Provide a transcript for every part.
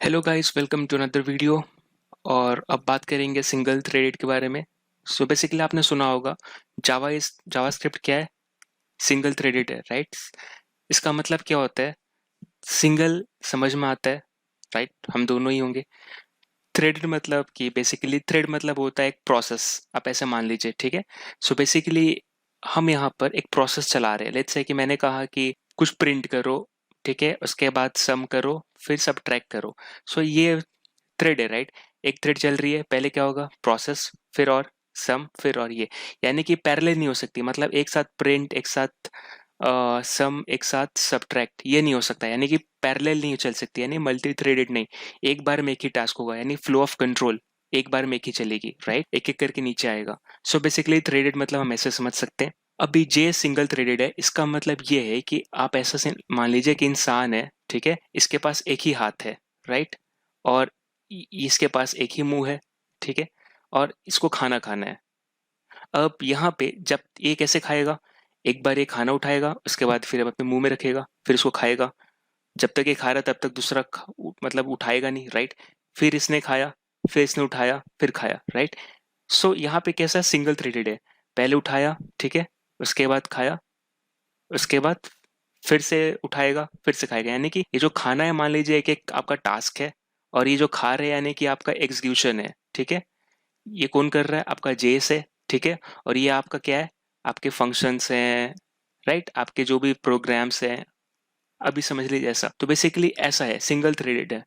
Hello guys, welcome to another video. और अब बात करेंगे सिंगल थ्रेडेड के बारे में। सो बेसिकली आपने सुना होगा जावास्क्रिप्ट क्या है? सिंगल थ्रेडेड है, राइट? इसका मतलब क्या होता है? सिंगल समझ में आता है, राइट? हम दोनों ही होंगे। थ्रेडेड मतलब कि बेसिकली थ्रेड मतलब होता है एक प्रोसेस, आप ऐसे मान लीजिए, ठीक है? सो बेसिकली हम यहाँ पर एक प्रोसेस चला रहे हैं। लेट्स से कि मैंने कहा कि कुछ प्रिंट करो, ठीक है? उसके बाद सम करो, फिर सबट्रैक्ट करो। सो ये थ्रेड है, राइट? एक थ्रेड चल रही है, पहले क्या होगा? प्रोसेस, फिर और सम, फिर और ये। यानी कि पैरेलल नहीं हो सकती, मतलब एक साथ प्रिंट, एक साथ सम, एक साथ सबट्रैक्ट, ये नहीं हो सकता। यानी कि पैरेलल नहीं चल सकती, यानी मल्टी थ्रेडेड नहीं। एक बार में एक ही टास्क होगा, यानी फ्लो ऑफ कंट्रोल एक बार में एक ही चलेगी, राइट? एक एक करके नीचे आएगा। सो बेसिकली थ्रेडेड मतलब हम ऐसे समझ सकते हैं। अभी जे सिंगल थ्रेडेड है, इसका मतलब ये है कि आप ऐसा से मान लीजिए कि इंसान है, ठीक है? इसके पास एक ही हाथ है, राइट? और इसके पास एक ही मुंह है, ठीक है? और इसको खाना खाना है। अब यहाँ पे जब ये कैसे खाएगा? एक बार ये खाना उठाएगा, उसके बाद फिर अपने मुंह में रखेगा, फिर इसको खाएगा। जब तक ये खा रहा है तब तक दूसरा मतलब उठाएगा नहीं, राइट? फिर इसने खाया, फिर इसने उठाया, फिर खाया, राइट? सो यहाँ पे कैसा सिंगल थ्रेडेड है? पहले उठाया, ठीक है? उसके बाद खाया, उसके बाद फिर से उठाएगा, फिर से खाएगा। यानी कि ये जो खाना है, मान लीजिए एक एक आपका टास्क है, और ये जो खा रहे हैं यानी कि आपका एग्जीक्यूशन है, ठीक है? ये कौन कर रहा है? आपका जेस है, ठीक है? और ये आपका क्या है? आपके फंक्शंस हैं, राइट? आपके जो भी प्रोग्राम्स हैं, अभी समझ लीजिए ऐसा। तो बेसिकली ऐसा है, सिंगल थ्रेडेड है।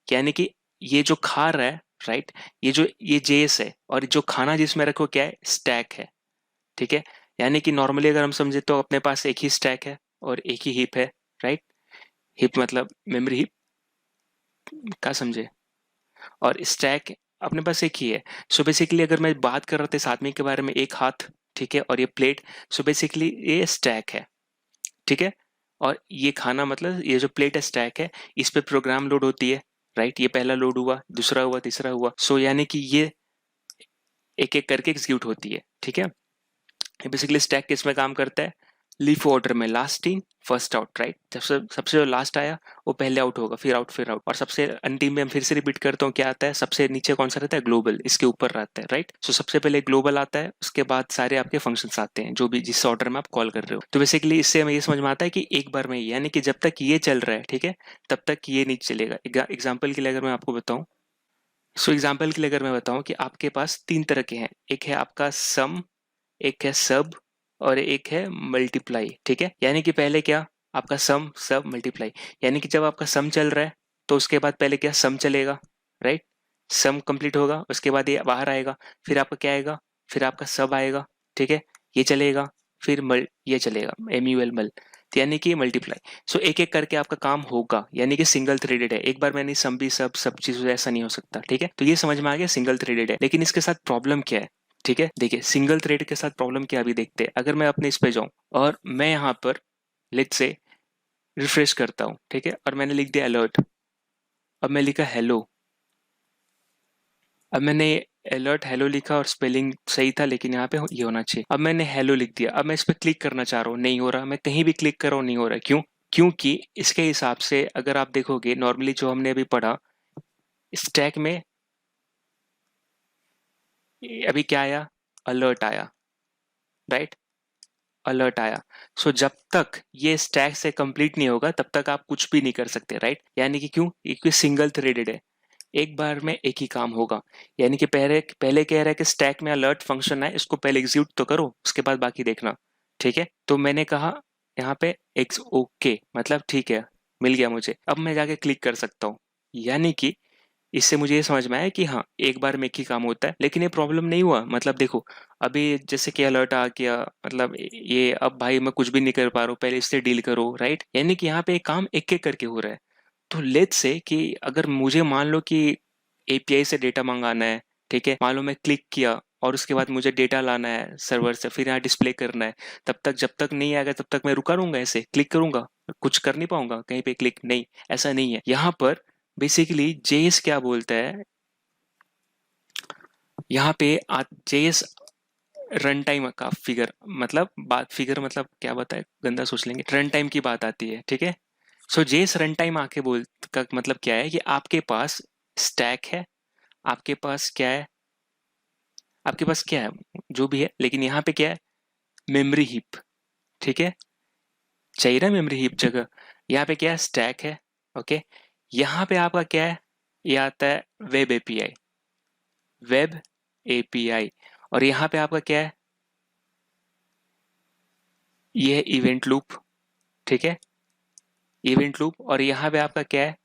यानी कि ये जो खा रहा है, राइट? ये जेस है, और जो खाना जिसमें रखो क्या है? स्टैक है, ठीक है? यानी कि नॉर्मली अगर हम समझे तो अपने पास एक ही स्टैक है और एक ही हीप है, राइट? हीप मतलब मेमोरी हीप, क्या समझे? और स्टैक अपने पास एक ही है। सो बेसिकली अगर मैं बात कर रहा था इस आदमी के बारे में, एक हाथ, ठीक है, और ये प्लेट। सो बेसिकली ये स्टैक है, ठीक है? और ये खाना मतलब ये जो प्लेट है स्टैक है, इस पे प्रोग्राम लोड होती है, राइट? ये पहला लोड हुआ, दूसरा हुआ, तीसरा हुआ। सो यानी कि ये एक एक करके एग्जीक्यूट होती है, ठीक है? बेसिकली स्टैक किस में काम करता है? लीफ ऑर्डर में, last in first out, right? जब सबसे जो लास्ट आया वो पहले आउट होगा, फिर आउट, फिर आउट। और सबसे अंतिम में हम फिर से रिपीट करता हूँ, क्या आता है? सबसे नीचे कौन सा रहता है? ग्लोबल, इसके ऊपर रहता है, राइट? सो सबसे पहले ग्लोबल आता है, उसके बाद सारे आपके फंक्शंस आते हैं, जो भी जिस ऑर्डर में आप कॉल कर रहे हो। तो बेसिकली इससे हमें ये समझ में आता है कि एक बार में ही, यानी कि जब तक ये चल रहा है, ठीक है, तब तक ये नहीं चलेगा। एग्जाम्पल के लिए अगर मैं आपको बताऊं, सो एग्जाम्पल के लिए अगर मैं बताऊं कि आपके पास तीन तरह के हैं। एक है आपका सम, एक है सब, और एक है मल्टीप्लाई, ठीक है? यानी कि पहले क्या? आपका सम, सब, मल्टीप्लाई। यानी कि जब आपका सम चल रहा है तो उसके बाद पहले क्या? सम चलेगा, राइट? सम कंप्लीट होगा, उसके बाद ये बाहर आएगा, फिर आपका क्या आएगा? फिर आपका सब आएगा, ठीक है? ये चलेगा, फिर मल ये चलेगा, MUL मल, तो यानी कि मल्टीप्लाई। सो एक एक करके आपका काम होगा, यानी कि सिंगल थ्रेडेड है। एक बार में नहीं, सम भी सब चीज ऐसा नहीं हो सकता, ठीक है? तो ये समझ में आ गया, सिंगल थ्रेडेड है। लेकिन इसके साथ प्रॉब्लम क्या है? ठीक है, देखिए सिंगल थ्रेड के साथ प्रॉब्लम क्या अभी देखते हैं। अगर मैं अपने इस पे जाऊं और मैं यहाँ पर लेट्स से रिफ्रेश करता हूँ, ठीक है, और मैंने लिख दिया अलर्ट। अब मैं लिखा हेलो। अब मैंने अलर्ट हेलो लिखा और स्पेलिंग सही था, लेकिन यहाँ पे ये होना चाहिए। अब मैंने हेलो लिख दिया, अब मैं इस पर क्लिक करना चाह रहा हूँ, नहीं हो रहा। मैं कहीं भी क्लिक कर रहा हूँ, नहीं हो रहा। क्यों? क्योंकि इसके हिसाब से अगर आप देखोगे नॉर्मली जो हमने अभी पढ़ा, स्टैक में अभी क्या आया? अलर्ट आया, राइट? अलर्ट आया। सो जब तक ये स्टैक से कंप्लीट नहीं होगा तब तक आप कुछ भी नहीं कर सकते, राइट? यानी कि क्यों? क्योंकि सिंगल थ्रेडेड है, एक बार में एक ही काम होगा। यानी कि पहले पहले कह रहा है कि स्टैक में अलर्ट फंक्शन है, इसको पहले एग्जीक्यूट तो करो, उसके बाद बाकी देखना, ठीक है? तो मैंने कहा यहाँ पे एक्स ओके, मतलब ठीक है, मिल गया मुझे। अब मैं जाके क्लिक कर सकता हूँ। यानी कि इससे मुझे ये समझ में आया कि हाँ, एक बार में एक ही काम होता है। लेकिन ये प्रॉब्लम नहीं हुआ, मतलब देखो अभी जैसे कि अलर्ट आ गया, मतलब ये अब भाई मैं कुछ भी नहीं कर पा रहा हूँ, पहले इससे डील करो, राइट? यानी कि यहाँ पे एक काम एक एक करके हो रहा है। तो लेट्स से कि अगर मुझे मान लो कि API से डेटा मंगाना है, ठीक है, मान लो मैं क्लिक किया और उसके बाद मुझे डेटा लाना है सर्वर से, फिर यहाँ डिस्प्ले करना है, तब तक जब तक नहीं आएगा तब तक मैं रुका रहूंगा, ऐसे क्लिक करूंगा, कुछ कर नहीं पाऊंगा कहीं पे क्लिक? नहीं, ऐसा नहीं है। यहाँ पर बेसिकली जेएस क्या बोलता है, यहाँ पे जेएस रन टाइम का फिगर, मतलब बात फिगर मतलब क्या बताए, गंदा सोच लेंगे, रन टाइम की बात आती है, ठीक है? सो जेएस रन टाइम आके बोल का मतलब क्या है कि आपके पास स्टैक है, आपके पास क्या है, आपके पास क्या है, जो भी है, लेकिन यहाँ पे क्या है, मेमोरी हीप, ठीक है, चाहिए ना मेमोरी हीप जगह, यहाँ पे क्या है, स्टैक है, ओके। यहाँ पे आपका क्या है, ये आता है वेब एपीआई, वेब एपीआई, और यहाँ पे आपका क्या है, ये है इवेंट लूप, ठीक है, इवेंट लूप, और यहाँ पे आपका क्या है,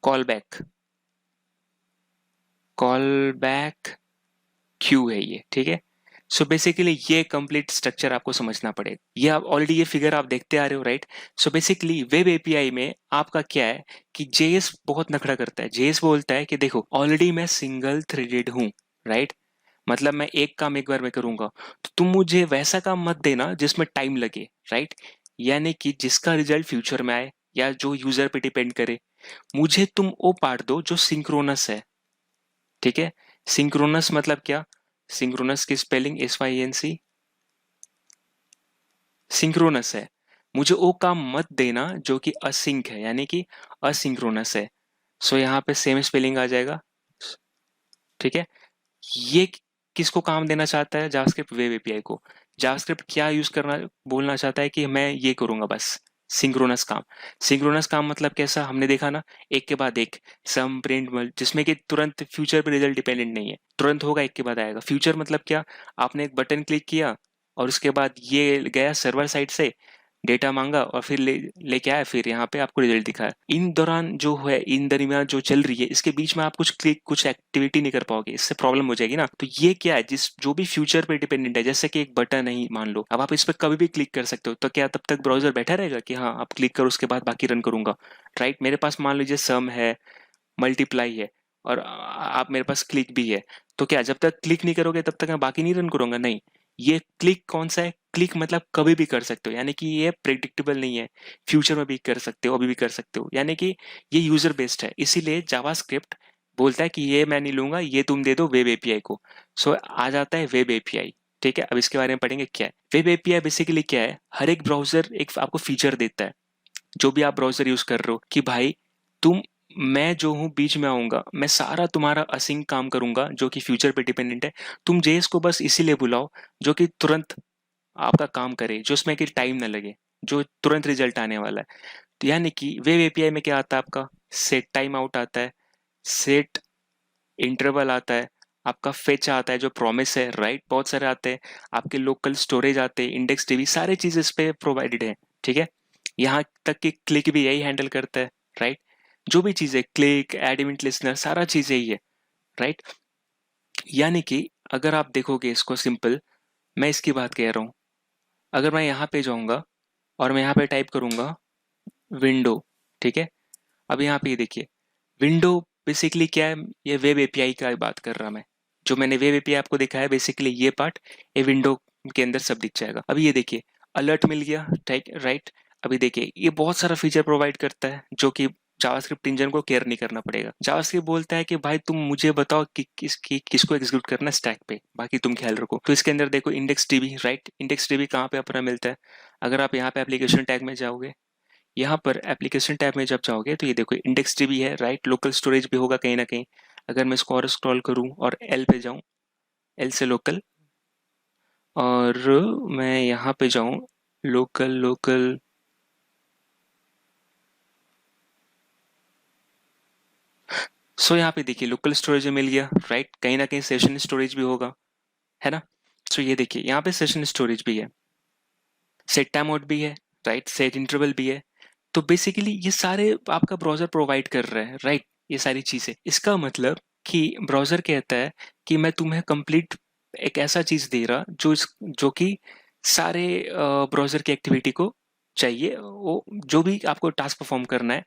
call back, call back Q है ये, ठीक है। सो बेसिकली ये कंप्लीट स्ट्रक्चर आपको समझना पड़ेगा, ये आप ऑलरेडी ये फिगर आप देखते आ रहे हो, right. So basically web API में आपका क्या है कि जेएस बहुत नखरा करता है, जेएस बोलता है कि देखो ऑलरेडी मैं सिंगल थ्रेडेड हूँ, राइट, मतलब मैं एक काम एक बार में करूंगा, तो तुम मुझे वैसा काम मत देना जिसमें टाइम लगे, राइट, यानी कि जिसका रिजल्ट फ्यूचर में आए या जो यूजर पे डिपेंड करे, मुझे तुम वो पार्ट दो जो सिंक्रोनस है, ठीक है। सिंक्रोनस मतलब क्या, सिंक्रोनस की स्पेलिंग SYNC, सिंक्रोनस है, मुझे वो काम मत देना जो कि असिंक है, यानी कि असिंक्रोनस है। सो यहाँ पे सेम स्पेलिंग आ जाएगा, ठीक है। ये किसको काम देना चाहता है, जावास्क्रिप्ट वेब एपीआई को। जावास्क्रिप्ट क्या यूज करना बोलना चाहता है कि मैं ये करूंगा बस, सिंक्रोनस काम। सिंक्रोनस काम मतलब कैसा, हमने देखा ना, एक के बाद एक, सम प्रिंट जिसमें कि तुरंत फ्यूचर पे रिजल्ट डिपेंडेंट नहीं है, तुरंत होगा एक के बाद आएगा। फ्यूचर मतलब क्या, आपने एक बटन क्लिक किया और उसके बाद ये गया सर्वर साइड से, डेटा मांगा और फिर लेके आया, फिर यहाँ पे आपको रिजल्ट दिखाया। इन दौरान जो है, इन दरमियान जो चल रही है, इसके बीच में आप कुछ क्लिक कुछ एक्टिविटी नहीं कर पाओगे, इससे प्रॉब्लम हो जाएगी ना। तो ये क्या है, जिस जो भी फ्यूचर पे डिपेंडेंट है, जैसे कि एक बटन है ही मान लो, अब आप इस पर कभी भी क्लिक कर सकते हो, तो क्या तब तक ब्राउजर बैठा रहेगा कि हाँ आप क्लिक करो उसके बाद बाकी रन करूंगा, राइट। मेरे पास मान लीजिए सम है, मल्टीप्लाई है, और आप मेरे पास क्लिक भी है, तो क्या जब तक क्लिक नहीं करोगे तब तक मैं बाकी नहीं रन करूंगा, नहीं। ये क्लिक कौन सा है, क्लिक मतलब कभी भी कर सकते हो, यानी कि ये प्रेडिक्टेबल नहीं है, फ्यूचर में भी कर सकते हो, अभी भी कर सकते हो, यानी कि ये यूजर बेस्ड है। इसीलिए जावास्क्रिप्ट बोलता है कि ये मैं नहीं लूंगा, ये तुम दे दो वेब एपीआई को। सो आ जाता है वेब एपीआई, ठीक है। अब इसके बारे में पढ़ेंगे क्या है वेब एपीआई। बेसिकली क्या है, हर एक ब्राउजर एक आपको फीचर देता है, जो भी आप ब्राउजर यूज कर रहे हो, कि भाई तुम, मैं जो हूँ बीच में आऊंगा, मैं सारा तुम्हारा असिंक काम करूंगा जो कि फ्यूचर पे डिपेंडेंट है। तुम जेएस को बस इसीलिए बुलाओ जो कि तुरंत आपका काम करे, जो उसमें कि टाइम ना लगे, जो तुरंत रिजल्ट आने वाला है। तो यानी कि वेब एपीआई में क्या आता है, आपका सेट टाइम आउट आता है, सेट इंटरवल आता है, आपका फेच आता है जो प्रॉमिस है, राइट, बहुत सारे आते हैं, आपके लोकल स्टोरेज आते हैं, इंडेक्स डीबी, सारे चीज इस पे प्रोवाइडेड है, ठीक है। यहाँ तक कि क्लिक भी यही हैंडल करता है, राइट, जो भी चीज है, क्लिक, एड इवेंट लिसनर, सारा चीज यही है, राइट। यानी कि अगर आप देखोगे इसको सिंपल, मैं इसकी बात कह रहा हूँ, अगर मैं यहाँ पे जाऊंगा और मैं यहाँ पे टाइप करूंगा विंडो, ठीक है। अब यहाँ पे ये देखिए, विंडो बेसिकली क्या है, ये वेब एपीआई का बात कर रहा मैं, जो मैंने वेब एपीआई आपको दिखाया, बेसिकली ये पार्ट ये विंडो के अंदर सब दिख जाएगा। अभी ये देखिए, अलर्ट मिल गया, ठीक, राइट। अभी देखिए ये बहुत सारा फीचर प्रोवाइड करता है जो कि जावास्क्रिप्ट इंजन को केयर नहीं करना पड़ेगा। जावास्क्रिप्ट बोलता है कि भाई तुम मुझे बताओ कि किसको एग्जीक्यूट करना है स्टैक पे, बाकी तुम ख्याल रखो। तो इसके अंदर देखो index dB, right, index dB कहाँ पे अपना मिलता है, अगर आप यहाँ पे एप्लीकेशन टैग में जाओगे, यहाँ पर एप्लीकेशन टैब में जब जाओगे तो ये देखो इंडेक्स डीबी है, राइट, लोकल स्टोरेज भी होगा कहीं ना कहीं। अगर मैं इसको और स्क्रॉल करूँ और एल पे जाऊँ, एल से लोकल, और मैं यहाँ पे जाऊँ लोकल, लोकल, सो यहाँ पे देखिए लोकल स्टोरेज मिल गया, राइट, कहीं ना कहीं सेशन स्टोरेज भी होगा, है ना। सो ये देखिए यहाँ पे सेशन स्टोरेज भी है, सेट टाइम आउट भी है, राइट, सेट इंटरवल भी है। तो बेसिकली ये सारे आपका ब्राउजर प्रोवाइड कर रहा है, राइट, ये सारी चीजें। इसका मतलब कि ब्राउजर कहता है कि मैं तुम्हें कंप्लीट एक ऐसा चीज दे रहा जो कि सारे ब्राउजर की एक्टिविटी को चाहिए, वो जो भी आपको टास्क परफॉर्म करना है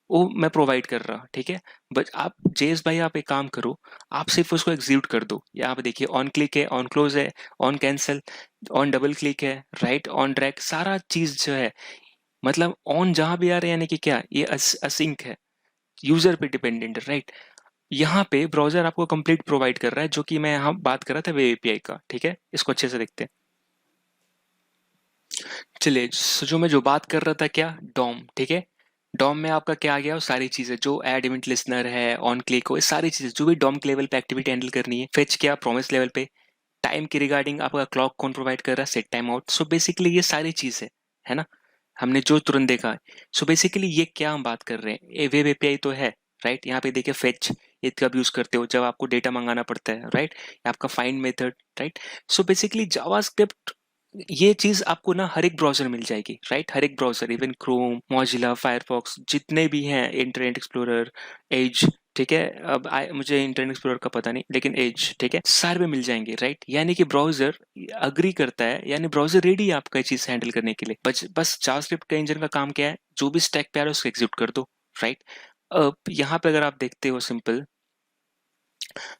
वो मैं प्रोवाइड कर रहा, ठीक है। बट आप जेएस भाई आप एक काम करो, आप सिर्फ उसको एग्जीक्यूट कर दो। यहाँ पे देखिए ऑन क्लिक है, ऑन क्लोज है, on cancel, on double click है, राइट, ऑन ड्रैग, सारा चीज जो है, मतलब ऑन जहां भी आ रहा है, यानी कि क्या ये असिंक है, यूजर पे डिपेंडेंट है, राइट। यहाँ पे ब्राउजर आपको कंप्लीट प्रोवाइड कर रहा है, जो कि मैं यहाँ बात कर रहा था वेब एपीआई का, ठीक है। इसको अच्छे से देखते हैं, चलिए। जो मैं जो बात कर रहा था क्या, डॉम, ठीक है, डॉम में आपका क्या आ गया, वो सारी चीजें जो ऐड इवेंट लिसनर है, ऑन क्लिक हो, ये सारी चीजें जो भी डॉम के लेवल पे एक्टिविटी हैंडल करनी है। फेच क्या, प्रॉमिस लेवल पे टाइम के रिगार्डिंग आपका क्लॉक कौन प्रोवाइड कर रहा है, set time out. So basically ये सारी चीज है ना, हमने जो तुरंत देखा है। सो बेसिकली ये क्या हम बात कर रहे हैं, ए वेब एपीआई तो है, राइट। यहाँ पे देखिए फेच, ये कब यूज करते हो, जब आपको डेटा मंगाना पड़ता है, राइट। आपका find method, right. So basically JavaScript, ये चीज आपको ना हर एक ब्राउजर मिल जाएगी, राइट। हर एक browser, even Chrome, Mozilla, Firefox, जितने भी हैं, इंटरनेट एक्सप्लोरर, एज, ठीक है। अब मुझे इंटरनेट एक्सप्लोरर का पता नहीं, लेकिन एज, ठीक है, सारे में मिल जाएंगे, राइट। यानी कि ब्राउजर अग्री करता है, यानी ब्राउजर रेडी है आपका चीज हैंडल करने के लिए। बस जावास्क्रिप्ट का इंजन का काम क्या है, जो भी स्टैक पे आ रहा है उसको एग्जीक्यूट कर दो, राइट। अब यहाँ पे अगर आप देखते हो सिंपल,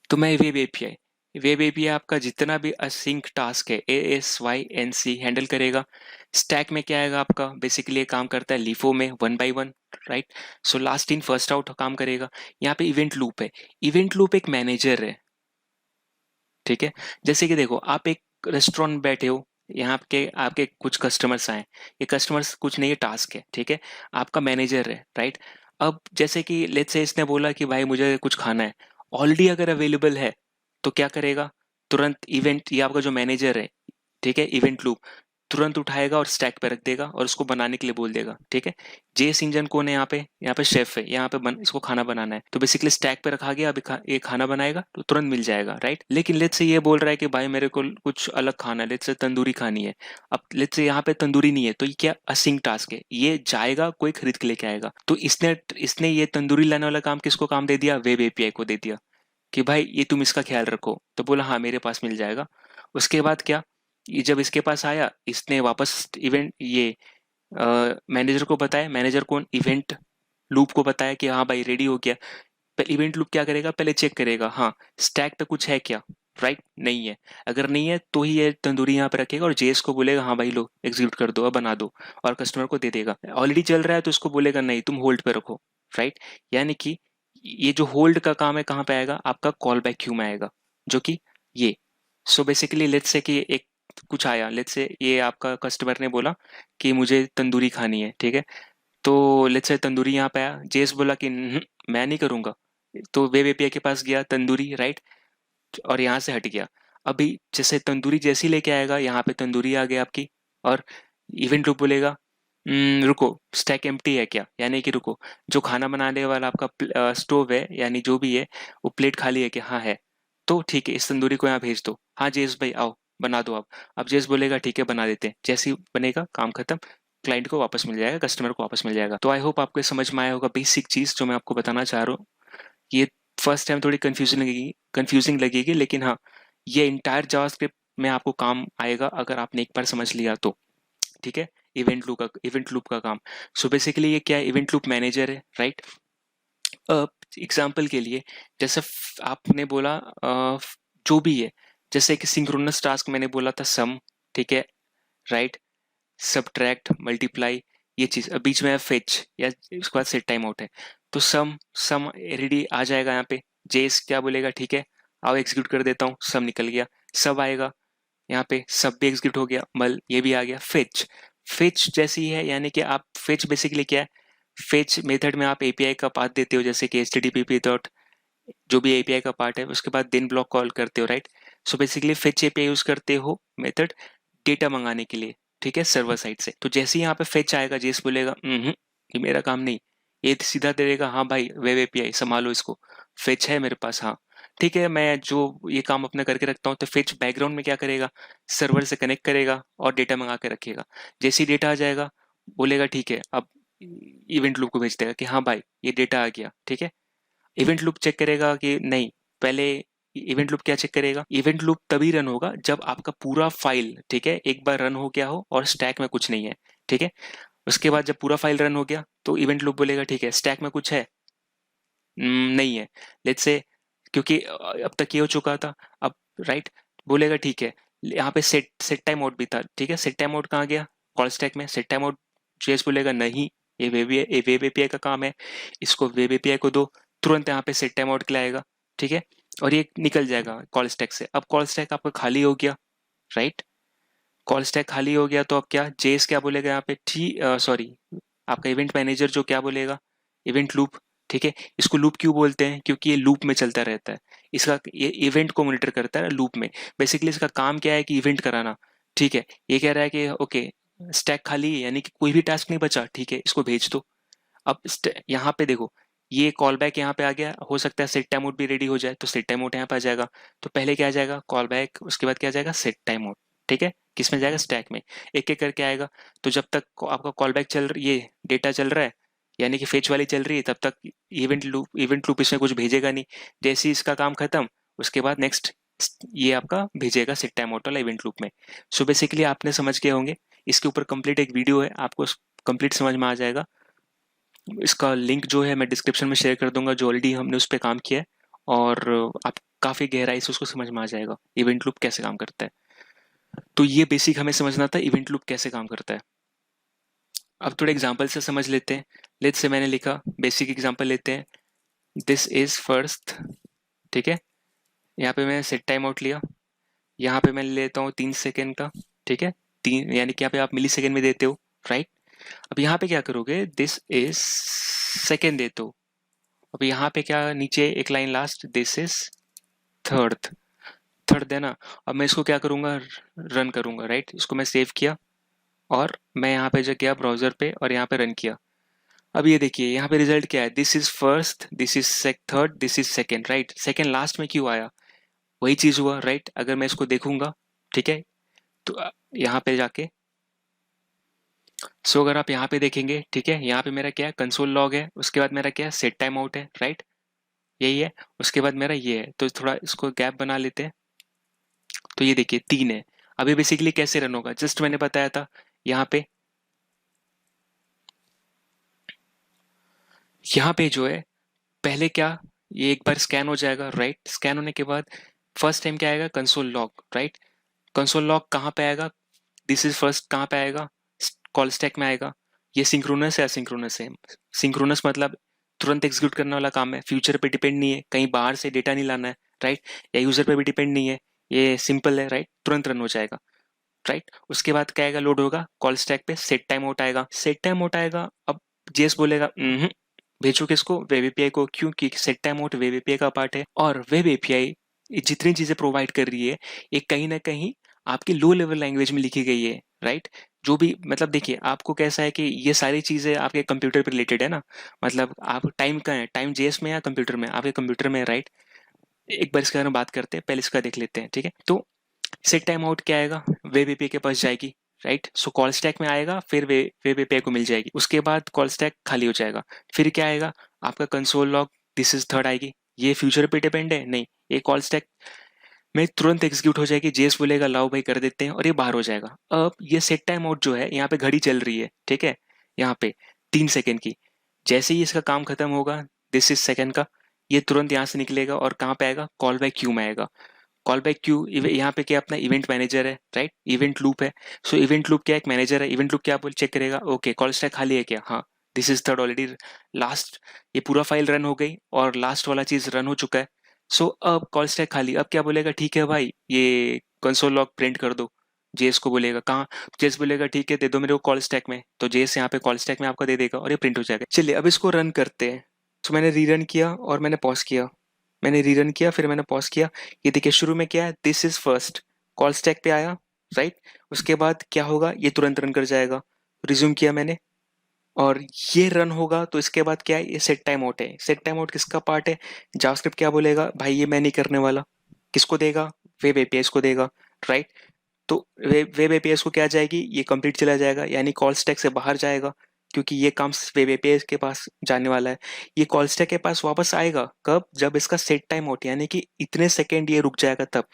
तो मैं वेब एपीआई आपका जितना भी असिंक टास्क है, ASYNC हैंडल करेगा। स्टैक में क्या आएगा आपका, बेसिकली ये काम करता है लीफो में 1 by 1, right. So last in first out काम करेगा। यहाँ पे इवेंट लूप है, इवेंट लूप एक मैनेजर है, ठीक है। जैसे कि देखो, आप एक रेस्टोरेंट बैठे हो, यहाँ आपके आपके कुछ कस्टमर्स आए, ये कस्टमर्स कुछ नहीं, ये टास्क है, ठीक है। आपका मैनेजर है, राइट। अब जैसे कि लेट्स से इसने बोला कि भाई मुझे कुछ खाना है, ऑलरेडी अगर अवेलेबल है तो क्या करेगा, तुरंत इवेंट, ये आपका जो मैनेजर है, ठीक है, इवेंट लूप तुरंत उठाएगा और स्टैक पे रख देगा और उसको बनाने के लिए बोल देगा, ठीक है। जेस इंजन कौन है यहाँ पे शेफ है, यहाँ पे इसको खाना बनाना है, तो बेसिकली स्टैक पे रखा गया, अभी ये खाना बनाएगा तो तुरंत मिल जाएगा, राइट। लेकिन लेट्स से ये बोल रहा है कि भाई मेरे को कुछ अलग खाना है, लेट्स से तंदूरी खानी है। अब लेट्स से यहाँ पे तंदूरी नहीं है, तो ये क्या असिंक टास्क है, ये जाएगा कोई खरीद के लेके आएगा, तो इसने इसने ये तंदूरी लाने वाला काम किसको काम दे दिया, वेब एपीआई को दे दिया कि भाई ये तुम इसका ख्याल रखो, तो बोला हाँ मेरे पास मिल जाएगा। उसके बाद क्या, ये जब इसके पास आया, इसने वापस इवेंट ये मैनेजर को बताया, मैनेजर कौन, इवेंट लूप को बताया कि हाँ भाई रेडी हो गया। इवेंट लूप क्या करेगा, पहले चेक करेगा हाँ स्टैक पे कुछ है क्या, राइट। नहीं है, अगर नहीं है तो ही ये तंदूरी यहाँ पे रखेगा और जेएस को बोलेगा हाँ भाई लो एग्जीक्यूट कर दो, अब बना दो, और कस्टमर को दे देगा। ऑलरेडी चल रहा है तो उसको बोलेगा नहीं तुम होल्ड पे रखो, राइट। यानी कि ये जो होल्ड का काम है कहाँ पे आएगा, आपका कॉल बैक क्यू में आएगा, जो कि ये। सो बेसिकली लेट्स से कि एक कुछ आया, लेट्स से ये आपका कस्टमर ने बोला कि मुझे तंदूरी खानी है, ठीक है। तो लेट्स से तंदूरी यहाँ पे आया, जेस बोला कि मैं नहीं करूंगा, तो वेब एपीआई के पास गया तंदूरी, राइट, और यहाँ से हट गया। अभी जैसे तंदूरी जैसी लेके आएगा, यहाँ पे तंदूरी आ गई आपकी, और इवेंट लूप बोलेगा रुको स्टैक एम्प्टी है क्या, यानी कि रुको जो खाना बनाने वाला आपका स्टोव है, यानी जो भी है वो प्लेट खाली है कि हाँ है, तो ठीक है इस तंदूरी को यहाँ भेज दो, हाँ जेस भाई आओ बना दो आप। अब जेस बोलेगा ठीक है बना देते हैं, जैसे ही बनेगा काम खत्म, क्लाइंट को वापस मिल जाएगा, कस्टमर को वापस मिल जाएगा। तो आई होप आपको ये समझ में आया होगा बेसिक चीज जो मैं आपको बताना चाह रहा हूँ। ये फर्स्ट टाइम थोड़ी कंफ्यूजिंग लगेगी, लेकिन हाँ ये इंटायर जावास्क्रिप्ट में आपको काम आएगा अगर आपने एक बार समझ लिया तो, ठीक है। इवेंट लूप का काम, सो बेसिकली ये क्या है, इवेंट लूप मैनेजर है, राइट। एग्जाम्पल के लिए जैसे आपने बोला जो भी है, जैसे कि सिंक्रोनस टास्क मैंने बोला था सम, ठीक है, राइट, सब्ट्रैक्ट, मल्टीप्लाई, ये चीज। अब बीच में है फेच, या उसके बाद सेट टाइम आउट है, तो सम सम रेडी आ जाएगा यहाँ पे। जेस क्या बोलेगा, ठीक है आओ एग्जीक्यूट कर देता हूँ, सम निकल गया। सब आएगा यहाँ पे, सब भी एग्जीक्यूट हो गया, मल ये भी आ गया। फेच, फेच जैसी है, यानी कि आप फेच बेसिकली क्या है, फेच मेथड में आप एपीआई का पाथ देते हो, जैसे कि http डॉट जो भी एपीआई का पार्ट है, उसके बाद दिन ब्लॉक कॉल करते हो, right. So basically fetch API use करते हो मेथड डेटा मंगाने के लिए, ठीक है, सर्वर साइड से। तो जैसे ही यहाँ पे फेच आएगा, जेस बोलेगा ये मेरा काम नहीं, ये सीधा दे देगा हाँ भाई वेब एपीआई संभालो इसको, फेच है मेरे पास, हाँ ठीक है मैं जो ये काम अपना करके रखता हूँ। तो फेच बैकग्राउंड में क्या करेगा, सर्वर से कनेक्ट करेगा और डेटा मंगा के रखेगा। जैसे ही डेटा आ जाएगा बोलेगा ठीक है, अब इवेंट लूप को भेज देगा कि हाँ भाई ये डेटा आ गया, ठीक है। इवेंट लूप चेक करेगा कि नहीं, पहले इवेंट लूप क्या चेक करेगा, इवेंट लूप तभी रन होगा जब आपका पूरा फाइल, ठीक है, एक बार रन हो गया हो और स्टैक में कुछ नहीं है, ठीक है। उसके बाद जब पूरा फाइल रन हो गया तो इवेंट लूप बोलेगा ठीक है स्टैक में कुछ है, नहीं है, लेट्स से, क्योंकि अब तक ये हो चुका था। अब राइट बोलेगा ठीक है, यहाँ पे सेट सेट टाइम आउट भी था, ठीक है, सेट टाइम आउट कहाँ गया, कॉल स्टैक में। सेट टाइम आउट जेएस बोलेगा नहीं, ये वेब एपीआई का काम है, इसको वेब एपीआई को दो, तुरंत यहाँ पे सेट टाइम आउट के लिए आएगा, ठीक है, और ये निकल जाएगा कॉल स्टैक से। अब कॉल स्टैक आपका खाली हो गया, राइट, कॉल स्टैक खाली हो गया, तो अब क्या जेएस क्या बोलेगा यहाँ पे, सॉरी आपका इवेंट मैनेजर जो क्या बोलेगा, इवेंट लूप, ठीक है। इसको लूप क्यों बोलते हैं, क्योंकि ये लूप में चलता रहता है। इसका ये इवेंट को मॉनिटर करता है लूप में। बेसिकली इसका काम क्या है कि इवेंट कराना, ठीक है। ये कह रहा है कि ओके स्टैक खाली है, यानी कि कोई भी टास्क नहीं बचा, ठीक है, इसको भेज दो। अब यहाँ पे देखो, ये कॉल बैक यहाँ पे आ गया, हो सकता है सेट टाइम आउट भी रेडी हो जाए, तो सेट टाइम आउट यहाँ पे आ जाएगा। तो पहले क्या आ जाएगा, कॉल बैक, उसके बाद क्या आ जाएगा, सेट टाइम आउट, ठीक है। किस में जाएगा, स्टैक में, एक एक करके आएगा। तो जब तक आपका कॉल बैक चल ये डेटा चल रहा है, यानी कि फेच वाली चल रही है, तब तक इवेंट लूप इसमें कुछ भेजेगा नहीं। जैसे ही इसका काम खत्म, उसके बाद नेक्स्ट ये आपका भेजेगा सेट टाइम आउट वाला इवेंट लूप में। सो बेसिकली आपने समझ गए होंगे। इसके ऊपर कंप्लीट एक वीडियो है, आपको कंप्लीट समझ में आ जाएगा। इसका लिंक जो है मैं डिस्क्रिप्शन में शेयर कर दूंगा, जो ऑलरेडी हमने उस पर काम किया है। और आप काफ़ी गहराई से उसको समझ में आ जाएगा इवेंट लूप कैसे काम करता है। तो ये बेसिक हमें समझना था इवेंट लूप कैसे काम करता है। अब थोड़े एग्जांपल से समझ लेते हैं। लेट्स से मैंने लिखा, बेसिक एग्जांपल लेते हैं, दिस इज फर्स्ट, ठीक है। यहाँ पे मैंने सेट टाइम आउट लिया, यहाँ पे मैं लेता हूँ 3 सेकेंड का, ठीक है। तीन यानी कि यहाँ पे आप मिली सेकेंड में देते हो, राइट। अब यहाँ पे क्या करोगे, दिस इज सेकेंड देते हो। अब यहाँ पे क्या, नीचे एक line last, this is third, third देना। अब मैं इसको क्या करूँगा, रन करूँगा, राइट। इसको मैं सेव किया और मैं यहाँ पे जो गया ब्राउजर पे और यहाँ पे रन किया। अब ये देखिए यहाँ पे रिजल्ट क्या है, this is first, this is third, this is second, right. Second last में क्यों आया, वही चीज हुआ, राइट। अगर मैं इसको देखूंगा, ठीक है, तो यहाँ पे जाके, सो अगर आप यहाँ पे देखेंगे, ठीक है, यहाँ पे मेरा क्या है, कंसोल लॉग है, उसके बाद मेरा क्या है, सेट टाइम आउट है, राइट, यही है। उसके बाद मेरा ये है, तो थोड़ा इसको गैप बना लेते हैं। तो ये देखिए 3 है। अभी बेसिकली कैसे रन होगा, जस्ट मैंने बताया था। यहाँ पे जो है, पहले क्या, ये एक बार स्कैन हो जाएगा, राइट। स्कैन होने के बाद फर्स्ट टाइम क्या आएगा, console log, right. Console log कहाँ पे आएगा, दिस इज फर्स्ट कहाँ पे आएगा, कॉल स्टैक में आएगा। ये सिंक्रोनस है असिंक्रोनस है, सिंक्रोनस मतलब तुरंत एग्जीक्यूट करने वाला काम है, फ्यूचर पे डिपेंड नहीं है, कहीं बाहर से डेटा नहीं लाना है, राइट, या यूजर पे भी डिपेंड नहीं है, ये सिंपल है, राइट, तुरंत रन हो जाएगा, राइट। उसके बाद क्या आएगा, लोड होगा कॉल स्टैक पे, सेट टाइम आउट आएगा, सेट टाइम आउट आएगा। अब जेएस बोलेगा भेजो किसको, वेब एपीआई को, क्योंकि set time out web API का पार्ट है। और वेब एपीआई जितनी चीजें प्रोवाइड कर रही है, ये कहीं ना कहीं आपकी लो लेवल लैंग्वेज में लिखी गई है, राइट। जो भी मतलब देखिए, आपको कैसा है कि ये सारी चीजें आपके कंप्यूटर पे रिलेटेड है ना, मतलब आप टाइम का है, टाइम जेएस में या कंप्यूटर में, आपके कंप्यूटर में, राइट। एक बार इसके बारे में बात करते हैं, पहले इसका देख लेते हैं, ठीक है। तो सेट टाइम आउट क्या आएगा, वेब एपीआई के पास जाएगी, राइट। सो कॉल स्टैक में आएगा, फिर वेब एपीआई को मिल जाएगी, उसके बाद कॉल स्टैक खाली हो जाएगा। फिर क्या आएगा, आपका console log, this is third आएगी। ये फ्यूचर पे डिपेंड है नहीं, ये कॉल स्टैक में तुरंत एग्जीक्यूट हो जाएगी, जेएस बोलेगा लाओ भाई कर देते हैं, और ये बाहर हो जाएगा। अब ये सेट टाइम आउट जो है, यहाँ पे घड़ी चल रही है, ठीक है, यहाँ पे 3 सेकेंड की। जैसे ही इसका काम खत्म होगा, दिस इज सेकेंड का, ये तुरंत यहाँ से निकलेगा और कहाँ पे आएगा, कॉल बैक क्यू में आएगा। कॉल बैक क्यू यहाँ पे क्या अपना इवेंट मैनेजर है, राइट, इवेंट लूप है। सो इवेंट लूप क्या, एक मैनेजर है, इवेंट लूप क्या बोल चेक करेगा, ओके कॉल स्टैक खाली है क्या, हाँ, this is third already last, ये पूरा फाइल रन हो गई और लास्ट वाला चीज रन हो चुका है। सो अब कॉल स्टैक खाली, अब क्या बोलेगा, ठीक है भाई ये कंसोल लॉग प्रिंट कर दो। जेएस को बोलेगा कहाँ, जेएस बोलेगा ठीक है दे दो मेरे को कॉल स्टैक में, तो जेएस यहाँ पे कॉल स्टैक में आपका दे देगा और ये प्रिंट हो जाएगा। चलिए अब इसको रन करते हैं। तो मैंने रीरन किया और मैंने पॉज किया, मैंने रीरन किया फिर मैंने पॉज किया। ये देखिए शुरू में क्या है, this is first, call stack पे आया, राइट। उसके बाद क्या होगा, ये तुरंत रन कर जाएगा, रिज्यूम किया मैंने, और ये रन होगा। तो इसके बाद क्या है, ये सेट टाइम आउट है। सेट टाइम आउट किसका पार्ट है, जावास्क्रिप्ट क्या बोलेगा, भाई ये मैं नहीं करने वाला, किसको देगा, वेब एपीआई को देगा, राइट। तो वेब एपीआई को क्या जाएगी, ये कंप्लीट चला जाएगा, यानी कॉल स्टैक से बाहर जाएगा, क्योंकि ये काम वेब एपीआई के पास जाने वाला है। ये कॉल स्टैक के पास वापस आएगा कब, जब इसका सेट टाइम आउट, यानी कि इतने सेकंड ये रुक जाएगा तब।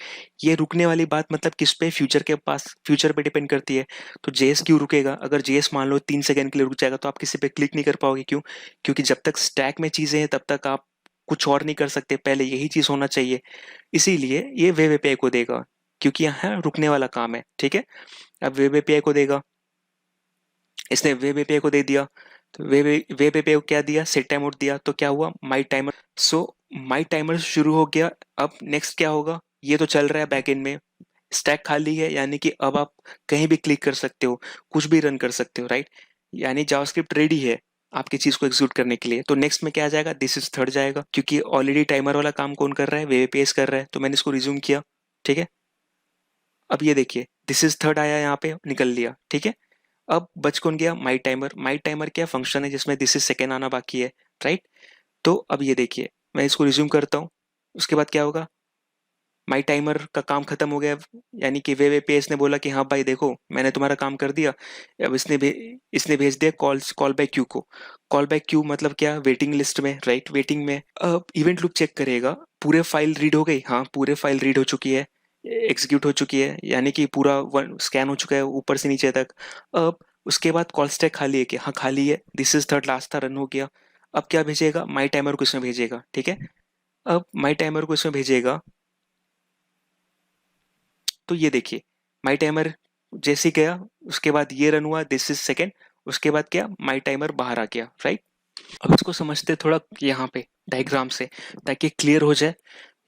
ये रुकने वाली बात मतलब किस पे, फ्यूचर के पास, फ्यूचर पे डिपेंड करती है। तो जेएस क्यों रुकेगा, अगर जेएस मान लो 3 सेकंड के लिए रुक जाएगा, तो आप किसी पे क्लिक नहीं कर पाओगे, क्यों, क्योंकि जब तक स्टैक में चीजें हैं तब तक आप कुछ और नहीं कर सकते, पहले यही चीज होना चाहिए। इसीलिए ये वेब एपीआई को देगा, क्योंकि यहाँ रुकने वाला काम है, ठीक है। अब वेब एपीआई को देगा, इसने वेब एपीआई को दे दिया, तो वेब एपीआई को क्या दिया, सेट टाइम आउट दिया, तो क्या हुआ, माई टाइमर। सो माई टाइमर शुरू हो गया। अब नेक्स्ट क्या होगा, ये तो चल रहा है बैकएंड में, स्टैक खाली है, यानी कि अब आप कहीं भी क्लिक कर सकते हो, कुछ भी रन कर सकते हो, राइट। यानी जावास्क्रिप्ट रेडी है आपकी चीज को एग्जीक्यूट करने के लिए। तो नेक्स्ट में क्या आ जाएगा, दिस इज थर्ड जाएगा, क्योंकि ऑलरेडी टाइमर वाला काम कौन कर रहा है, वेब एपीआई कर रहा है, तो मैंने इसको रिज्यूम किया। ठीक है, अब ये देखिए दिस इज थर्ड आया, यहाँ पे निकल लिया। ठीक है, अब बच कौन गया, माई टाइमर। माई टाइमर क्या फंक्शन है जिसमें दिस इज सेकेंड आना बाकी है, राइट। तो अब ये देखिए मैं इसको रिज्यूम करता हूँ, उसके बाद क्या होगा, माई टाइमर का काम खत्म हो गया। यानी कि वेब एपीआई ने बोला कि हाँ भाई देखो मैंने तुम्हारा काम कर दिया। अब इसने भेज दिया कॉल बैक क्यू को। कॉल बैक क्यू मतलब क्या, वेटिंग लिस्ट में, राइट, वेटिंग में। अब इवेंट लूप चेक करेगा, पूरे फाइल रीड हो गई, हाँ पूरे फाइल रीड हो चुकी है, एग्जीक्यूट हो चुकी है, यानी कि पूरा वन स्कैन हो चुका है ऊपर से नीचे तक। अब उसके बाद कॉल स्टैक खाली है कि हाँ खाली है, दिस इज थर्ड लास्ट था, रन हो गया। अब क्या भेजेगा, माई टाइमर को इसमें भेजेगा। ठीक है, अब माई टाइमर को इसमें भेजेगा, तो ये देखिए माई टाइमर जैसे गया, उसके बाद ये रन हुआ, दिस इज सेकेंड, उसके बाद क्या, माई टाइमर बाहर आ गया, राइट। अब इसको समझते थोड़ा यहाँ पे डायग्राम से, ताकि क्लियर हो जाए।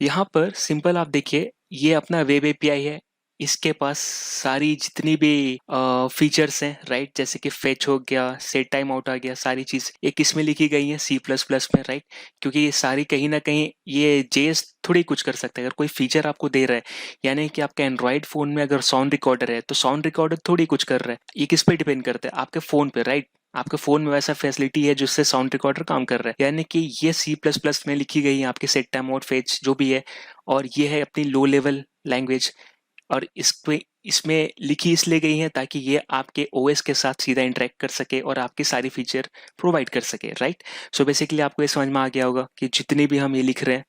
यहाँ पर सिंपल आप देखिए, ये अपना वेब एपीआई है, इसके पास सारी जितनी भी फीचर्स हैं, राइट, जैसे कि फेच हो गया, सेट टाइम आउट आ गया, सारी चीज एक इसमें लिखी गई है सी प्लस प्लस में, राइट। क्योंकि ये सारी कहीं ना कहीं ये जेएस थोड़ी कुछ कर सकता है, अगर कोई फीचर आपको दे रहा है, यानी कि आपके एंड्रॉइड फोन में अगर साउंड रिकॉर्डर है तो साउंड रिकॉर्डर थोड़ी कुछ कर रहा है, ये किस पे डिपेंड करता है, आपके फोन पे, राइट। आपके फोन में वैसा फैसिलिटी है जिससे साउंड रिकॉर्डर काम कर रहा है, यानी कि ये सी प्लस प्लस में लिखी गई है आपके सेट टाइम आउट फेच जो भी है, और ये है अपनी लो लेवल लैंग्वेज। और इसको इसमें लिखी इसलिए गई है ताकि ये आपके ओएस के साथ सीधा इंटरेक्ट कर सके और आपकी सारी फीचर प्रोवाइड कर सके, राइट। सो बेसिकली आपको ये समझ में आ गया होगा कि जितनी भी हम ये लिख रहे हैं,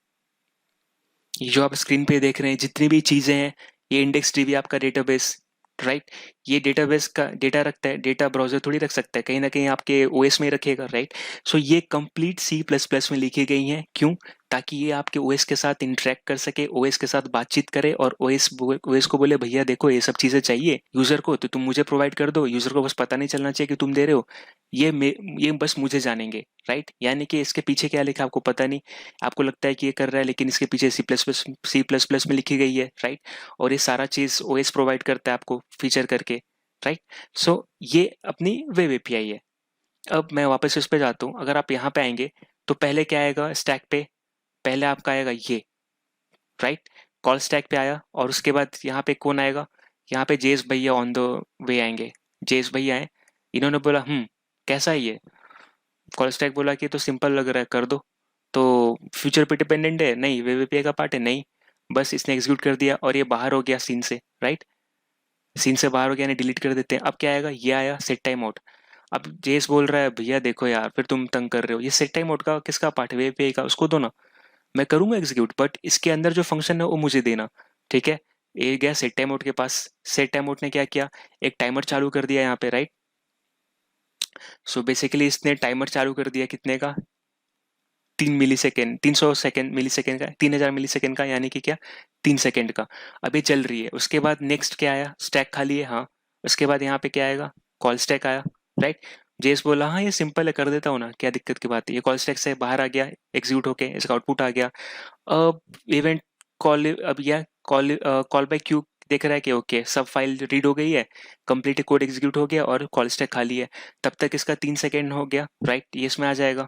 ये जो आप स्क्रीन पे देख रहे हैं जितनी भी चीजें हैं, ये इंडेक्स डीबी आपका डेटाबेस, राइट। ये डेटाबेस का डेटा रखता है, डेटा ब्राउजर थोड़ी रख सकता है, कहीं ना कहीं आपके ओएस में ही रखेगा, राइट। सो ये कंप्लीट सी प्लस प्लस में लिखी गई हैं, क्यों, ताकि ये आपके ओएस के साथ इंटरेक्ट कर सके, ओएस के साथ बातचीत करे, और ओएस को बोले भैया देखो ये सब चीजें चाहिए यूजर को तो तुम मुझे प्रोवाइड कर दो, यूजर को बस पता नहीं चलना चाहिए कि तुम दे रहे हो, ये बस मुझे जानेंगे, राइट। यानी कि इसके पीछे क्या लिखा आपको पता नहीं, आपको लगता है कि ये कर रहा है, लेकिन इसके पीछे सी प्लस प्लस में लिखी गई है, राइट। और ये सारा चीज ओएस प्रोवाइड करता है आपको फीचर करके, राइट। सो ये अपनी वेब एपीआई है। अब मैं वापस इस पे जाता हूँ, अगर आप यहाँ पे आएंगे तो पहले क्या आएगा स्टैक पे, पहले आपका आएगा ये, राइट, कॉल स्टैक पे आया, और उसके बाद यहाँ पे कौन आएगा, यहाँ पे जेस भैया ऑन द वे आएंगे। जेस भैया आए, इन्होंने बोला कैसा है ये, कॉल स्टैक बोला कि तो सिंपल लग रहा है कर दो, तो फ्यूचर पे डिपेंडेंट है नहीं, वेब एपीआई का पार्ट है नहीं, बस इसने एग्जीक्यूट कर दिया और ये बाहर हो गया सीन से, राइट। सीन से बाहर हो गया, डिलीट कर देते हैं। अब क्या आएगा, ये आया सेट टाइम आउट। अब जेस बोल रहा है भैया देखो यार फिर तुम तंग कर रहे हो, ये सेट टाइम आउट का किसका पार्ट है, वेब एपीआई का, उसको दो ना, मैं करूंगा एग्जीक्यूट, बट इसके अंदर जो फंक्शन है वो मुझे देना। ठीक है, ये गया सेट टाइम आउट के पास। सेट टाइम आउट ने क्या किया, एक टाइमर चालू कर दिया यहाँ पे, राइट। सो बेसिकली इसने टाइमर चालू कर दिया कितने का, 3 मिली सेकेंड, 300 सेकेंड, मिली सेकेंड का, 3000 मिली सेकेंड का, यानी कि क्या, 3 सेकेंड का। अब ये चल रही है, उसके बाद नेक्स्ट क्या आया, स्टैक खाली है, हाँ। उसके बाद यहाँ पे क्या आएगा, कॉल स्टैक आया, राइट। जेस बोला हाँ ये सिंपल है कर देता हूँ ना, क्या दिक्कत की बात है, ये कॉल स्टैक से बाहर आ गया, एग्जीक्यूट होके इसका आउटपुट आ गया। अब इवेंट कॉल, अब यह कॉल बाय क्यू देख रहा है कि ओके सब फाइल रीड हो गई है, कंप्लीट कोड एग्जीक्यूट हो गया और कॉल स्टैक खाली है, तब तक इसका 3 सेकेंड हो गया, राइट, ये इसमें आ जाएगा।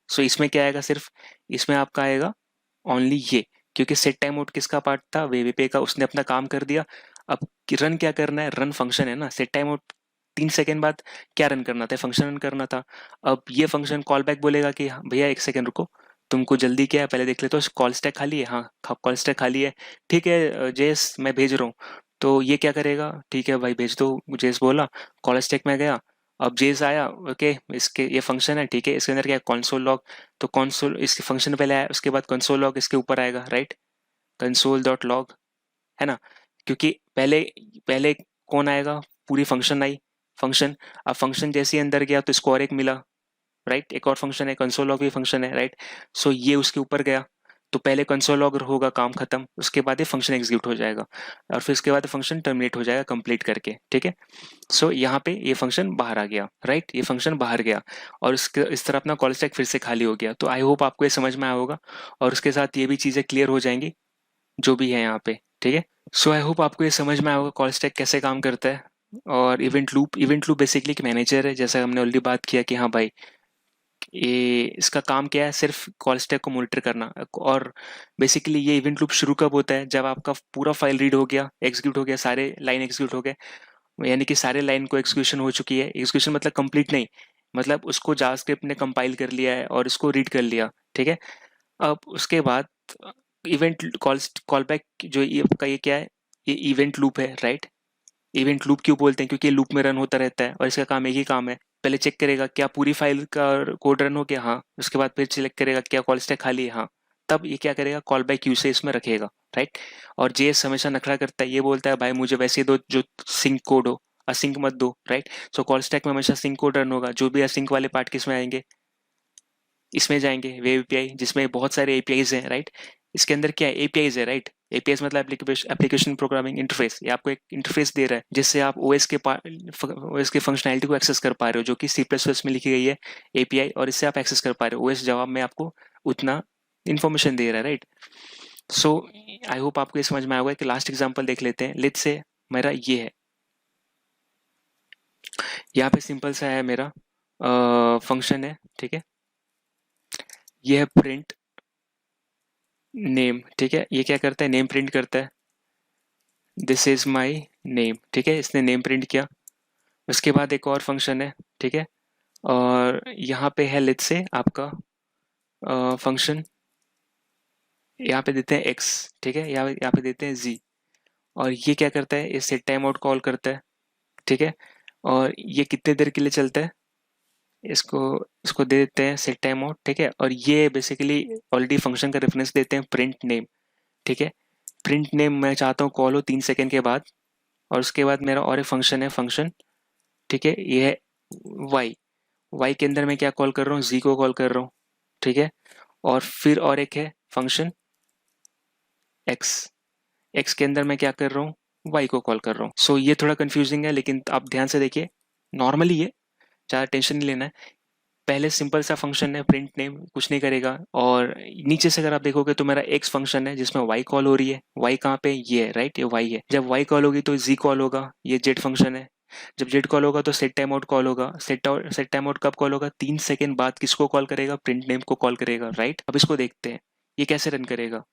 सो इसमें क्या आएगा, सिर्फ इसमें आपका आएगा ओनली ये, क्योंकि सेट टाइम आउट किसका पार्ट था, वेबीपे का, उसने अपना काम कर दिया। अब रन क्या करना है, रन फंक्शन है ना, सेट टाइम आउट 3 सेकेंड बाद क्या रन करना था, फंक्शन रन करना था। अब ये फंक्शन कॉल बैक बोलेगा कि हाँ, भैया 1 सेकेंड रुको, तुमको जल्दी क्या है पहले देख ले, तो कॉल स्टैक खाली है, हाँ कॉल स्टैक खाली है, ठीक है जेस मैं भेज रहा हूँ। तो ये क्या करेगा, ठीक है भाई भेज दो, जेस बोला, कॉल स्टैक में गया। अब जेस आया, ओके इसके ये फंक्शन है, ठीक है, इसके अंदर क्या है, कंसोल लॉग, तो कंसोल इसके फंक्शन पहले आया, उसके बाद कंसोल लॉग इसके ऊपर आएगा, राइट, कंसोल डॉट लॉग, है ना। क्योंकि पहले पहले कौन आएगा, पूरी फंक्शन आई, फंक्शन। अब फंक्शन जैसे ही अंदर गया तो इसको और एक मिला, राइट, एक और फंक्शन है, कंसोल लॉग भी फंक्शन है, राइट। सो ये उसके ऊपर गया, तो पहले कंसोल लॉग होगा काम खत्म, उसके बाद ये फंक्शन एग्जीक्यूट हो जाएगा, और फिर उसके बाद फंक्शन टर्मिनेट हो जाएगा कंप्लीट करके, ठीक है। सो यहाँ पे ये फंक्शन बाहर आ गया, राइट, ये फंक्शन बाहर गया, और इसके इस तरह अपना कॉल स्टैक फिर से खाली हो गया। तो आई होप आपको ये समझ में आया होगा, और उसके साथ ये भी चीज़ें क्लियर हो जाएंगी जो भी है यहाँ पे, ठीक है। सो आई होप आपको ये समझ में आया होगा कॉल स्टैक कैसे काम करता है। और इवेंट लूप बेसिकली एक मैनेजर है, जैसा हमने ऑलरेडी बात किया कि हाँ भाई, ये इसका काम क्या है, सिर्फ कॉल स्टैक को मॉनिटर करना। और बेसिकली ये इवेंट लूप शुरू कब होता है, जब आपका पूरा फाइल रीड हो गया, एग्जीक्यूट हो गया, सारे लाइन एग्जीक्यूट हो गए, यानी कि सारे लाइन को एग्जीक्यूशन हो चुकी है। एग्जीक्यूशन मतलब कंप्लीट नहीं, मतलब उसको जावास्क्रिप्ट ने कंपाइल कर लिया है और इसको रीड कर लिया, ठीक है। अब उसके बाद इवेंट कॉल बैक, जो ये आपका ये क्या है, ये इवेंट लूप है, राइट। इवेंट लूप क्यों बोलते हैं, क्योंकि ये लूप में रन होता रहता है और इसका काम एक ही काम है, पहले चेक करेगा क्या पूरी फाइल का कोड रन हो गया, हाँ। उसके बाद फिर चेक करेगा क्या कॉल स्टैक खाली है, हाँ। तब ये क्या करेगा, कॉल बैक यूसेज इसमें रखेगा, राइट। और जेएस हमेशा नखरा करता है, ये बोलता है भाई मुझे वैसे दो जो सिंक कोड हो, असिंक मत दो, राइट। सो कॉल स्टैक में हमेशा सिंक कोड रन होगा, जो भी असिंक वाले पार्ट किसमें आएंगे, इसमें जाएंगे, वेब एपीआई, जिसमें बहुत सारे एपीआईज हैं, राइट। इसके अंदर क्या है, एपीआईज है, राइट। एपीआईज मतलब एप्लीकेशन प्रोग्रामिंग इंटरफेस, ये आपको एक इंटरफेस दे रहा है जिससे आप ओएस के फंक्शनैलिटी को एक्सेस कर पा रहे हो, जो कि सी प्लस प्लस में लिखी गई है एपीआई, और इससे आप एक्सेस कर पा रहे हो। ओएस जवाब में आपको उतना इन्फॉर्मेशन दे रहा है, राइट। सो आई होप आपको ये समझ में आया होगा कि लास्ट एग्जाम्पल देख लेते हैं। लेट्स से मेरा ये है, यहाँ पे सिंपल सा है मेरा फंक्शन है, ठीक है। ये है प्रिंट नेम, ठीक है। ये क्या करता है, नेम प्रिंट करता है, दिस इज माई नेम, ठीक है। इसने नेम प्रिंट किया। उसके बाद एक और फंक्शन है, ठीक है। और यहाँ पे है लेट्स से आपका फंक्शन, यहाँ पे देते हैं एक्स, ठीक है। यहाँ पे देते हैं जी। और ये क्या करता है, ये सेट टाइम आउट कॉल करता है, ठीक है। और ये कितने देर के लिए चलता है, इसको इसको दे देते हैं सेट टाइम आउट, ठीक है। और ये बेसिकली ऑलरेडी फंक्शन का रेफरेंस देते हैं प्रिंट नेम, ठीक है। प्रिंट नेम मैं चाहता हूँ कॉल हो 3 सेकेंड के बाद। और उसके बाद मेरा और एक फंक्शन है, फंक्शन, ठीक है। ये है वाई, वाई के अंदर मैं क्या कॉल कर रहा हूँ, जी को कॉल कर रहा हूँ, ठीक है। और फिर और एक है फंक्शन एक्स, एक्स के अंदर मैं क्या कर रहा हूँ, वाई को कॉल कर रहा हूँ। सो ये थोड़ा कंफ्यूजिंग है, लेकिन आप ध्यान से देखिए, नॉर्मली ये ज़्यादा टेंशन नहीं लेना है। पहले सिंपल सा फंक्शन है प्रिंट नेम, कुछ नहीं करेगा। और नीचे से अगर आप देखोगे तो मेरा एक्स फंक्शन है जिसमें वाई कॉल हो रही है। वाई कहाँ पे, ये है, राइट, ये वाई है। जब वाई कॉल होगी तो जी कॉल होगा, ये जेड फंक्शन है। जब जेड कॉल होगा तो सेट टाइम आउट कॉल होगा। सेट टाइम आउट कब कॉल होगा, 3 सेकेंड बाद किसको कॉल करेगा, प्रिंट नेम को कॉल करेगा, राइट। अब इसको देखते हैं ये कैसे रन करेगा।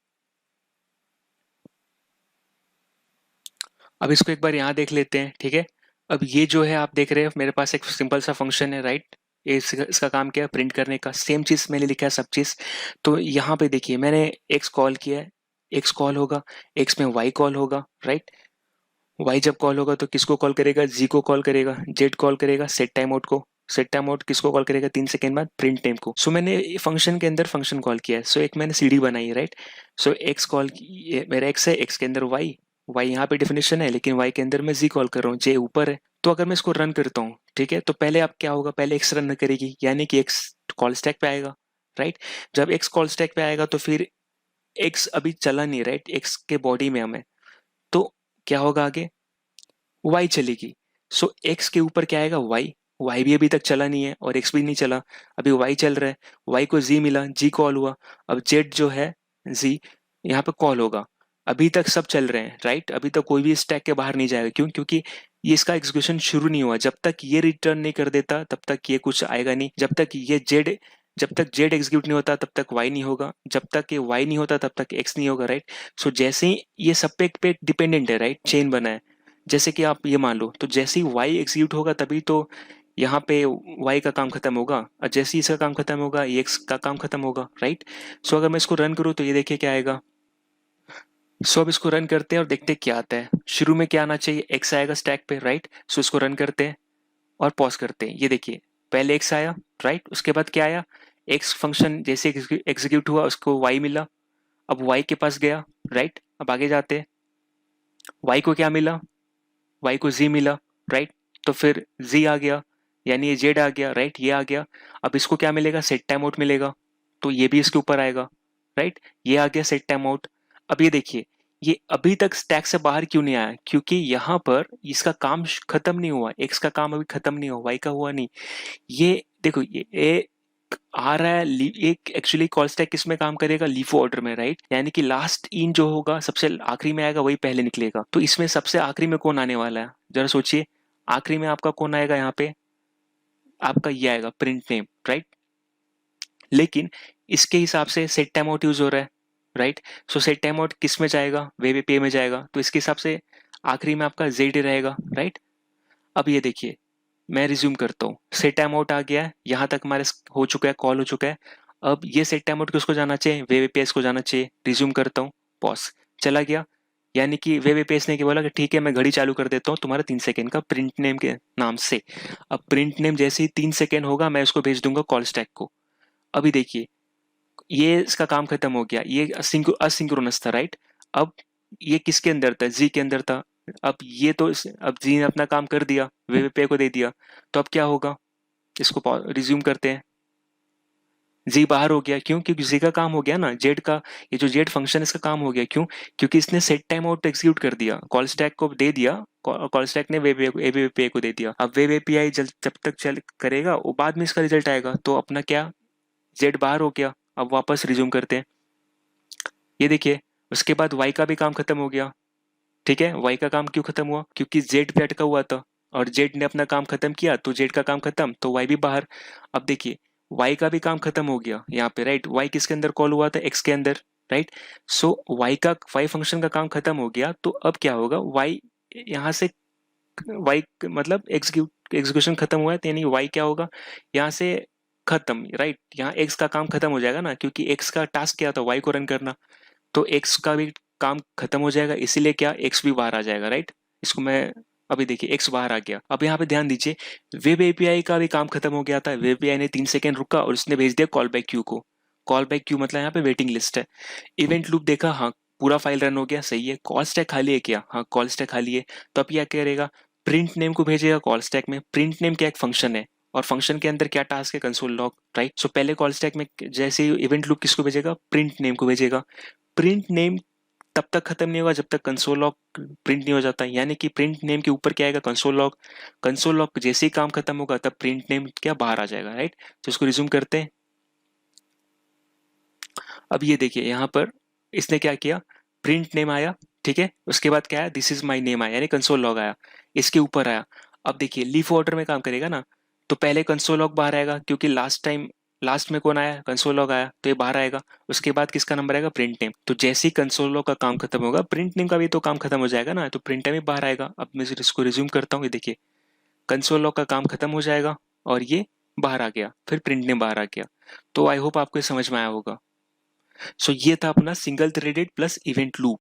अब इसको एक बार यहाँ देख लेते हैं, ठीक है। अब ये जो है आप देख रहे हैं, मेरे पास एक सिंपल सा फंक्शन है, राइट। इसका काम क्या है, प्रिंट करने का। सेम चीज मैंने लिखा है, सब चीज। तो यहाँ पे देखिए मैंने एक्स कॉल किया है, एक्स कॉल होगा, एक्स में वाई कॉल होगा, राइट। वाई जब कॉल होगा तो किसको कॉल करेगा, जी को कॉल करेगा। जेड कॉल करेगा सेट टाइम आउट को। सेट टाइम आउट किसको कॉल करेगा, 3 सेकेंड बाद प्रिंट नेम को। सो मैंने फंक्शन के अंदर फंक्शन कॉल किया है। सो एक मैंने सीढ़ी बनाई है, राइट। सो एक्स कॉल, मेरा एक्स है, एक्स के अंदर वाई, वाई यहाँ पे डिफिनेशन है, लेकिन वाई के अंदर मैं जी कॉल कर रहा हूँ, जे ऊपर है। तो अगर मैं इसको रन करता हूँ, ठीक है, तो पहले आप क्या होगा, पहले एक्स रन करेगी, यानी कि एक्स कॉल स्टैक पे आएगा, राइट। जब एक्स कॉल स्टैक पे आएगा तो फिर एक्स अभी चला नहीं, राइट, एक्स के बॉडी में हमें। तो क्या होगा आगे, वाई चलेगी। सो एक्स के ऊपर क्या आएगा, वाई। वाई भी अभी तक चला नहीं है और एक्स भी नहीं चला, अभी वाई चल रहा है। वाई को जी मिला, जी कॉल हुआ। अब जेड जो है, जी, यहाँ पे कॉल होगा। अभी तक सब चल रहे हैं, राइट। अभी तक कोई भी स्टैक के बाहर नहीं जाएगा, क्यों, क्योंकि ये इसका एग्जीक्यूशन शुरू नहीं हुआ। जब तक ये रिटर्न नहीं कर देता तब तक ये कुछ आएगा नहीं। जब तक जेड एग्जीक्यूट नहीं होता तब तक वाई नहीं होगा। जब तक ये वाई नहीं होता तब तक एक्स नहीं होगा, राइट। सो जैसे ही ये सब पे डिपेंडेंट है, राइट, चेन बना है। जैसे कि आप ये मान लो, तो जैसे ही y एग्जीक्यूट होगा तभी तो यहाँ पे y का काम खत्म होगा, और जैसे ही इसका काम खत्म होगा ये x का काम खत्म होगा, राइट। सो अगर मैं इसको रन करूँ तो ये देखिए क्या आएगा। सो अब इसको रन करते हैं और देखते हैं क्या आता है। शुरू में क्या आना चाहिए, x आएगा स्टैक पे, राइट। सो इसको रन करते हैं और पॉज करते हैं। ये देखिए पहले x आया, राइट। उसके बाद क्या आया, x फंक्शन जैसे एग्जीक्यूट हुआ उसको y मिला। अब y के पास गया, राइट। अब आगे जाते हैं, y को क्या मिला, वाई को जी मिला, राइट। तो फिर जी आ गया, यानी ये जेड आ गया, राइट, ये आ गया। अब इसको क्या मिलेगा, सेट टाइम आउट मिलेगा, तो ये भी इसके ऊपर आएगा, राइट। ये आ गया सेट टाइम आउट। अब ये देखिए, ये अभी तक स्टैक से बाहर क्यों नहीं आया, क्योंकि यहाँ पर इसका काम खत्म नहीं हुआ। एक्स का काम अभी खत्म नहीं हुआ, वाई का हुआ नहीं। ये देखो, ये आ रहा है, एक एक्चुअली कॉल स्टैक किसमें काम करेगा, लीफो ऑर्डर में, राइट। यानी कि लास्ट इन जो होगा सबसे आखिरी में आएगा वही पहले निकलेगा। तो इसमें सबसे आखिरी में कौन आने वाला है, जरा सोचिए, आखिरी में आपका कौन आएगा यहाँ पे, आपका ये आएगा प्रिंट नेम, राइट। लेकिन इसके हिसाब से सेट टाइम आउट यूज हो रहा है, राइट। सो सेट टाइम आउट किस में जाएगा, वेब एपीआई में जाएगा, तो इसके हिसाब से आखिरी में आपका जेड रहेगा, राइट। अब ये देखिए, मैं रिज्यूम करता हूँ, सेट टाइम आउट आ गया है, यहाँ तक हमारे हो चुका है, कॉल हो चुका है। अब ये सेट टाइम आउट किसको जाना चाहिए, वेब एपीआई को जाना चाहिए। रिज्यूम करता हूँ, पॉज, चला गया। यानी कि वेब एपीआई ने क्या बोला कि ठीक है मैं घड़ी चालू कर देता हूँ तुम्हारा 3 सेकंड का प्रिंट नेम के नाम से। अब प्रिंट नेम जैसे ही 3 सेकंड होगा मैं उसको भेज दूंगा कॉल स्टैक को। अभी देखिए, ये इसका काम खत्म हो गया, ये असिंक्रोनस था, राइट। अब ये किसके अंदर था, जी के अंदर था। अब ये तो अब जी ने अपना काम कर दिया, वेब एपीआई को दे दिया, तो अब क्या होगा, इसको रिज्यूम करते हैं। जी बाहर हो गया, क्यों, क्योंकि जी का काम हो गया ना, जेड का, ये जो जेड फंक्शन इसका काम हो गया, क्यों, क्योंकि इसने सेट टाइम आउट एग्जीक्यूट कर दिया, कॉल स्टैक को दे दिया, कॉल स्टैक ने वेब एपीआई को दे दिया। अब वेब एपीआई जब तक चल करेगा वो बाद में इसका रिजल्ट आएगा, तो अपना क्या, जेड बाहर हो गया। अब वापस रिज्यूम करते हैं, ये देखिए, उसके बाद वाई का भी काम खत्म हो गया। ठीक है, वाई का काम क्यों खत्म हुआ, क्योंकि जेड पे अटका हुआ था, और जेड ने अपना काम खत्म किया तो जेड का काम खत्म, तो वाई भी बाहर। अब देखिए, वाई का भी काम खत्म हो गया यहाँ पे, राइट। वाई किसके अंदर कॉल हुआ था, एक्स के अंदर, राइट। सो वाई फंक्शन का काम खत्म हो गया, तो अब क्या होगा, वाई यहाँ से, वाई मतलब एग्जीक्यूशन खत्म हुआ है, तो यानी वाई क्या होगा, यहाँ से खत्म, राइट। यहाँ एक्स का काम खत्म हो जाएगा ना, क्योंकि एक्स का टास्क क्या था, वाई को रन करना, तो एक्स का भी काम खत्म हो जाएगा, इसीलिए क्या, एक्स भी बाहर आ जाएगा, राइट। इसको मैं, अभी देखिए एक्स बाहर आ गया। अब यहाँ पे ध्यान दीजिए, वेब एपीआई का भी काम खत्म हो गया था, वेब एपीआई ने 3 सेकंड रुका और उसने भेज दिया कॉल बैक क्यू को। कॉल बैक क्यू मतलब यहाँ पे वेटिंग लिस्ट है। इवेंट लूप देखा, हाँ पूरा फाइल रन हो गया, सही है। कॉल स्टैक खाली है क्या, हाँ कॉल स्टैक खाली है। तो अब क्या करेगा, प्रिंट नेम को भेजेगा कॉल स्टैक में। प्रिंट नेम क्या, एक फंक्शन है, और फंक्शन के अंदर क्या टास्क है, कंसोल लॉग, राइट। सो पहले कॉल स्टैक में जैसे इवेंट लूप किसको भेजेगा, प्रिंट नेम को भेजेगा। प्रिंट नेम तब तक खत्म नहीं होगा जब तक कंसोल लॉग प्रिंट नहीं हो जाता, यानी कि प्रिंट नेम के ऊपर क्या आएगा, कंसोल लॉग। कंसोल लॉग जैसे ही काम खत्म होगा तब प्रिंट नेम क्या बाहर आ जाएगा, राइट। तो इसको रिज्यूम करते हैं। अब ये देखिए यहाँ पर इसने क्या किया, प्रिंट नेम आया, ठीक है। उसके बाद क्या आया, दिस इज माई नेम आया, यानी कंसोल लॉग आया, इसके ऊपर आया। अब देखिए लीफ ऑर्डर में काम करेगा ना, तो पहले कंसोल लॉग बाहर आएगा, क्योंकि लास्ट में कौन आया, कंसोल लॉग आया, तो ये बाहर आएगा। उसके बाद किसका नंबर आएगा, प्रिंट नेम। तो जैसे ही कंसोल लॉग का काम खत्म होगा, प्रिंट नेम का भी तो काम खत्म हो जाएगा ना, तो प्रिंट नेम ही बाहर आएगा। अब मैं इसको रिज्यूम करता हूँ, ये देखिए कंसोल लॉग का काम खत्म हो जाएगा, और ये बाहर आ गया, फिर प्रिंट नेम बाहर आ गया। तो आई होप आपको ये समझ में आया होगा। सो ये था अपना single threaded plus event loop.